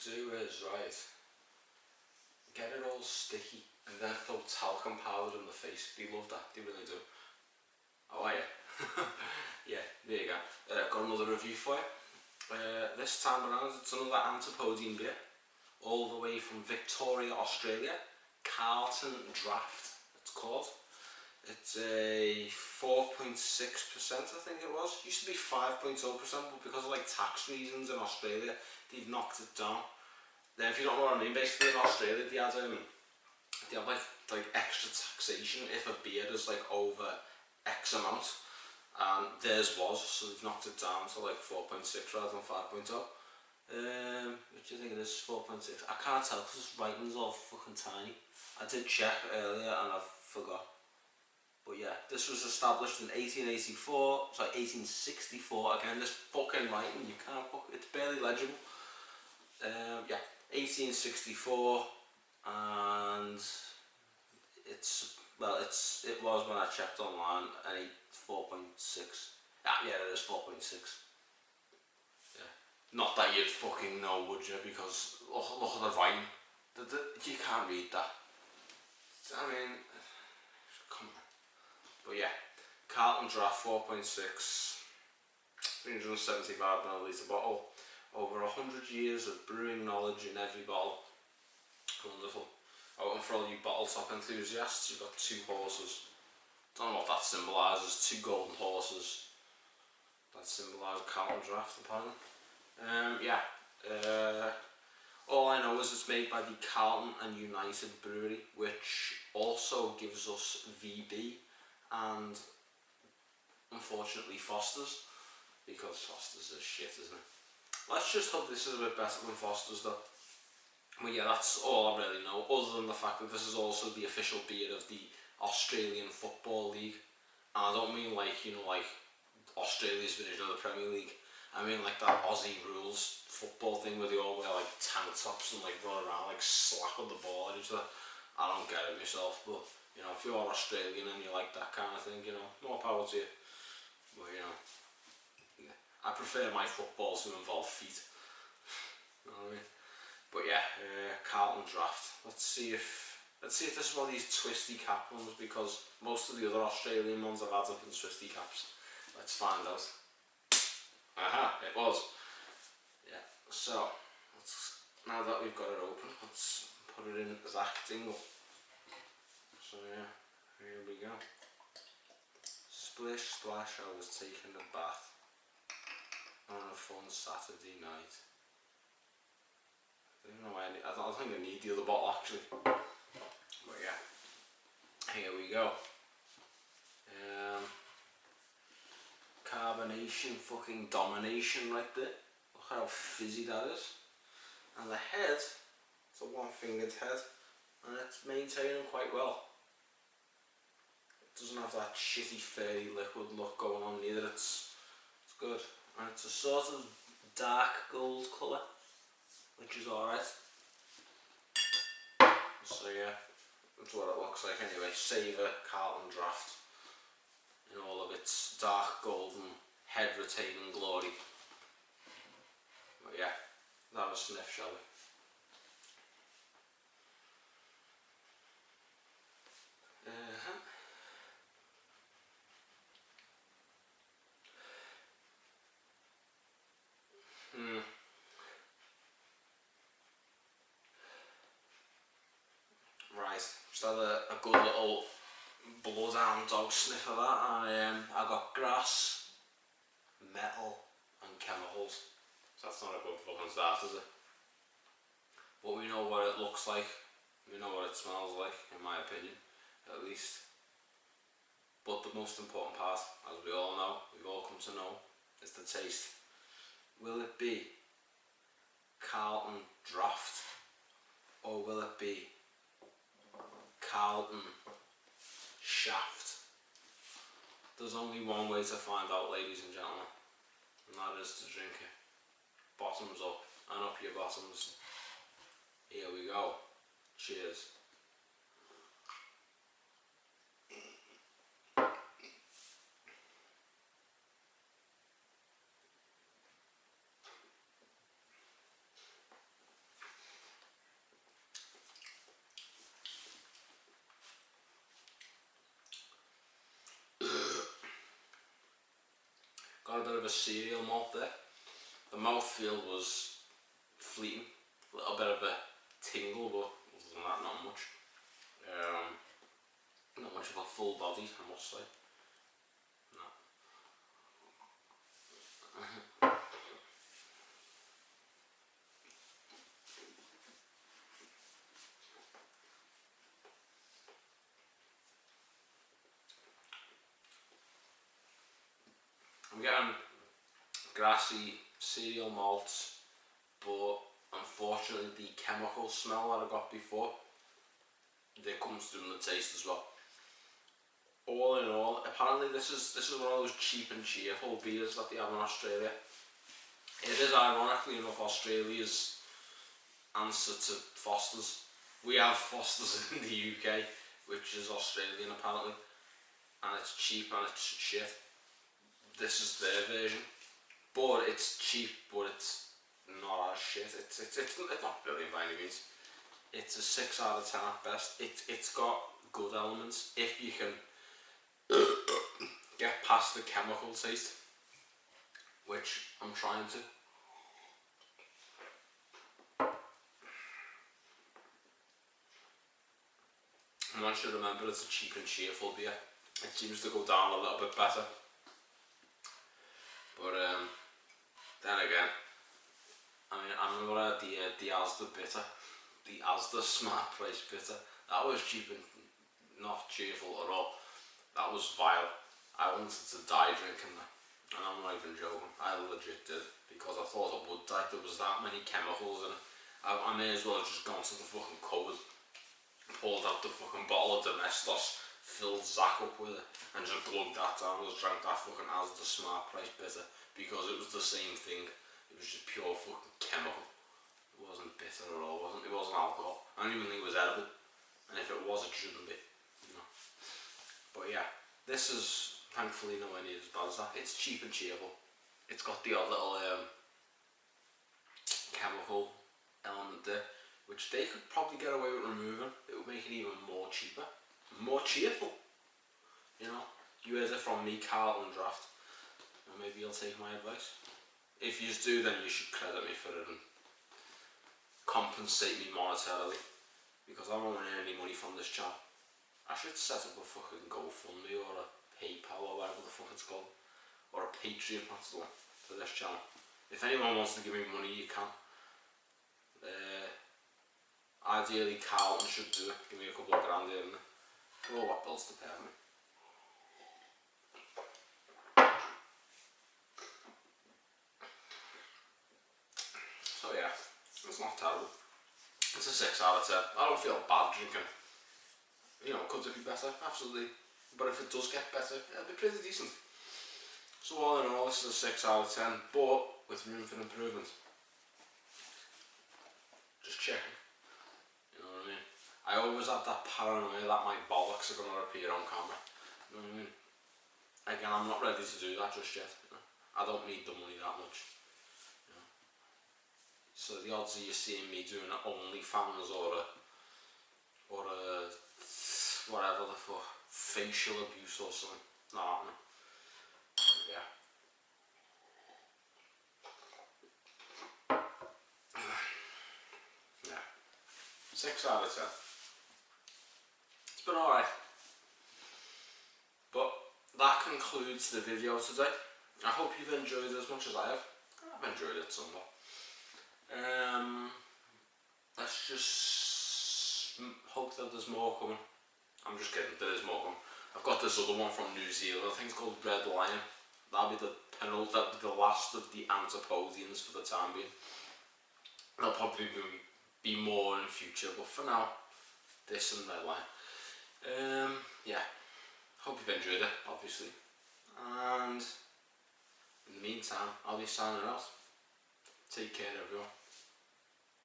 do is, right, get it all sticky and then throw talcum powder in the face. They love that, they really do. Oh yeah. Yeah, there you go. Got another review for you. This time around it's another Antipodean beer, all the way from Victoria, Australia. Carlton Draught, it's called. It's a 4.6%, I think it was. Used to be 5.0%, but because of like tax reasons in Australia, they've knocked it down. Then, if you don't know what I mean, basically in Australia they have like extra taxation if a beer is like over X amount. Theirs was, so they've knocked it down to like 4.6 rather than 5.0. What do you think it is? 4.6. I can't tell because this writing's all fucking tiny. I did check earlier and I forgot. But yeah, this was established in 1864, sorry, 1864. Again, this fucking writing, you can't fuck, it's barely legible. Yeah, 1864, and it was when I checked online, and 4.6. Yeah, it is 4.6. Yeah. Not that you'd fucking know, would you? Because look at the writing. You can't read that. I mean, come on. But yeah, Carlton Draught 4.6, 375ml bottle. Over 100 years of brewing knowledge in every bottle. Wonderful. Oh, and for all you bottle top enthusiasts, you've got two horses. Don't know what that symbolises. Two golden horses. That symbolise Carlton Draught, apparently. Yeah. All I know is it's made by the Carlton and United Brewery, which also gives us VB and, unfortunately, Foster's, because Foster's is shit, isn't it? Let's just hope this is a bit better than Foster's, though. Well, yeah, that's all I really know, other than the fact that this is also the official beer of the Australian Football League. And I don't mean like, you know, like Australia's version of the Premier League. I mean like that Aussie rules football thing where they all wear like tank tops and like run around like slapping the ball at each other. I don't get it myself, but you know, if you're Australian and you like that kind of thing, you know, more power to you. But you know, yeah, I prefer my football to involve feet. You know what I mean? But yeah, Carlton Draught. Let's see if this is one of these twisty cap ones, because most of the other Australian ones I've had have been twisty caps. Let's find out. Aha, it was. Yeah. So now that we've got it open, let's put it in as acting. So yeah, here we go. Splish splash, I was taking a bath on a fun Saturday night. I don't think I need the other bottle actually. But yeah, here we go. Carbonation fucking domination right there. Look how fizzy that is. And the head, it's a one-fingered head, and it's maintaining quite well. It doesn't have that shitty fairy liquid look going on either. It's good, and it's a sort of dark gold colour, which is alright. So yeah, that's what it looks like anyway. Savour Carlton Draught in all of its dark golden head retaining glory. But yeah, that was sniff, shall we? Right, just had a good little bloodhound dog sniff of that, and I got grass, metal and chemicals. So that's not a good fucking start, is it? But we know what it looks like, we know what it smells like, in my opinion, at least. But the most important part, as we all know, we've all come to know, is the taste. Will it be Carlton Draught, or will it be Carlton Shaft? There's only one way to find out, ladies and gentlemen, and that is to drink it. Bottoms up, and up your bottoms. Here we go. Cheers. bit of a cereal malt there. The mouthfeel was fleeting, a little bit of a tingle, but other than that, not much. Not much of a full body, I must say. No. I'm getting grassy cereal malts, but unfortunately the chemical smell that I got before, that comes through in the taste as well. All in all, apparently this is one of those cheap and cheerful beers that they have in Australia. It is ironically enough Australia's answer to Foster's. We have Foster's in the UK, which is Australian apparently, and it's cheap and it's shit. This is their version, but it's cheap, but it's not as shit. It's not brilliant by any means. It's a 6 out of 10 at best. It's got good elements if you can get past the chemical taste, which I'm trying to. And once you remember it's a cheap and cheerful beer, it seems to go down a little bit better. But then again, I mean, I remember the Asda bitter, the Asda Smart Price bitter. That was cheap and not cheerful at all. That was vile. I wanted to die drinking that, and I'm not even joking. I legit did, because I thought I would die. There was that many chemicals in it. I may as well have just gone to the fucking cupboard, pulled out the fucking bottle of Domestos, filled Zach up with it, and just glugged that down. Just drank that fucking Asda Smart Price bitter, because it was the same thing. It was just pure fucking chemical. It wasn't bitter at all. It wasn't alcohol. I don't even think it was edible, and if it was, it shouldn't be. You know. But yeah, this is thankfully nowhere near as bad as that. It's cheap and cheerful. It's got the odd little chemical element there, which they could probably get away with removing. It would make it even more cheaper, more cheerful. You know, you heard it from me, Carlton Draught, and maybe you'll take my advice. If you do, then you should credit me for it and compensate me monetarily, because I won't earn any money from this channel. I should set up a fucking GoFundMe or a PayPal or whatever the fuck it's called, or a Patreon, that's the one, for this channel. If anyone wants to give me money, you can. Ideally Carlton should do it, give me a couple of grand in there. Oh, what bills to pay me. So yeah, it's not terrible. It's a 6 out of 10. I don't feel bad drinking. You know, could it be better? Absolutely. But if it does get better, it'll be pretty decent. So all in all, this is a 6 out of 10, but with room for improvement. Just checking. You know what I mean? I always have that paranoia that my bollocks are going to appear on camera. You know what I mean? Again, I'm not ready to do that just yet. You know? I don't need the money that much. You know? So the odds of you seeing me doing an OnlyFans or a whatever the fuck, facial abuse or something, not happening. Yeah. Yeah. 6 out of 10. It's been alright. But that concludes the video today. I hope you've enjoyed it as much as I have. I've enjoyed it somewhat. Let's just hope that there's more coming. I'm just kidding, there is more coming. I've got this other one from New Zealand, I think it's called Red Lion. That'll be the penultimate, the last of the Anthropodians for the time being. There'll probably be more in the future, but for now, this and Red Lion. Yeah, hope you've enjoyed it, obviously. And in the meantime, I'll be signing out. Take care, everyone.